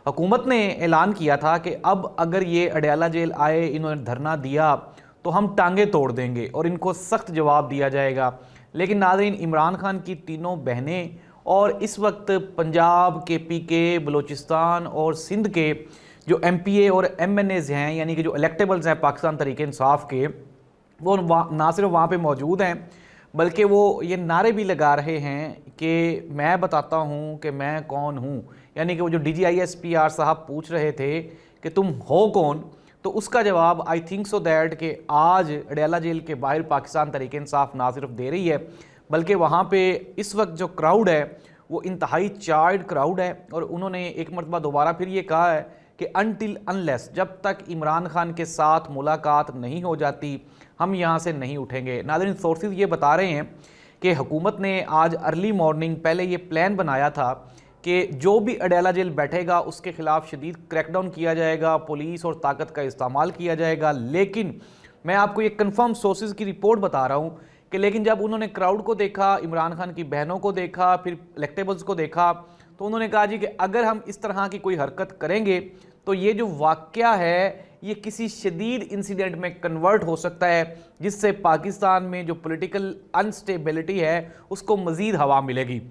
حکومت نے اعلان کیا تھا کہ اب اگر یہ اڈیالہ جیل آئے، انہوں نے دھرنا دیا تو ہم ٹانگیں توڑ دیں گے اور ان کو سخت جواب دیا جائے گا۔ لیکن ناظرین، عمران خان کی تینوں بہنیں اور اس وقت پنجاب کے پی کے، بلوچستان اور سندھ کے جو ایم پی اے اور ایم این ایز ہیں، یعنی کہ جو الیکٹیبلز ہیں پاکستان تحریک انصاف کے، وہ نہ صرف وہاں پہ موجود ہیں بلکہ وہ یہ نعرے بھی لگا رہے ہیں کہ میں بتاتا ہوں کہ میں کون ہوں۔ یعنی کہ وہ جو D G I S P R صاحب پوچھ رہے تھے کہ تم ہو کون، تو اس کا جواب آئی تھنک سو دیٹ کہ آج اڈیالہ جیل کے باہر پاکستان تحریک انصاف نہ صرف دے رہی ہے بلکہ وہاں پہ اس وقت جو کراؤڈ ہے وہ انتہائی چارڈ کراؤڈ ہے، اور انہوں نے ایک مرتبہ دوبارہ پھر یہ کہا ہے کہ انٹل انلیس، جب تک عمران خان کے ساتھ ملاقات نہیں ہو جاتی ہم یہاں سے نہیں اٹھیں گے۔ ناظرین، سورسز یہ بتا رہے ہیں کہ حکومت نے آج ارلی مارننگ پہلے یہ پلان بنایا تھا کہ جو بھی اڈیالہ جیل بیٹھے گا اس کے خلاف شدید کریک ڈاؤن کیا جائے گا، پولیس اور طاقت کا استعمال کیا جائے گا، لیکن میں آپ کو یہ کنفرم سورسز کی رپورٹ بتا رہا ہوں کہ لیکن جب انہوں نے کراؤڈ کو دیکھا، عمران خان کی بہنوں کو دیکھا، پھر الیکٹیبلز کو دیکھا، تو انہوں نے کہا جی کہ اگر ہم اس طرح کی کوئی حرکت کریں گے تو یہ جو واقعہ ہے یہ کسی شدید انسیڈنٹ میں کنورٹ ہو سکتا ہے، جس سے پاکستان میں جو پولیٹیکل انسٹیبلٹی ہے اس کو مزید ہوا ملے گی۔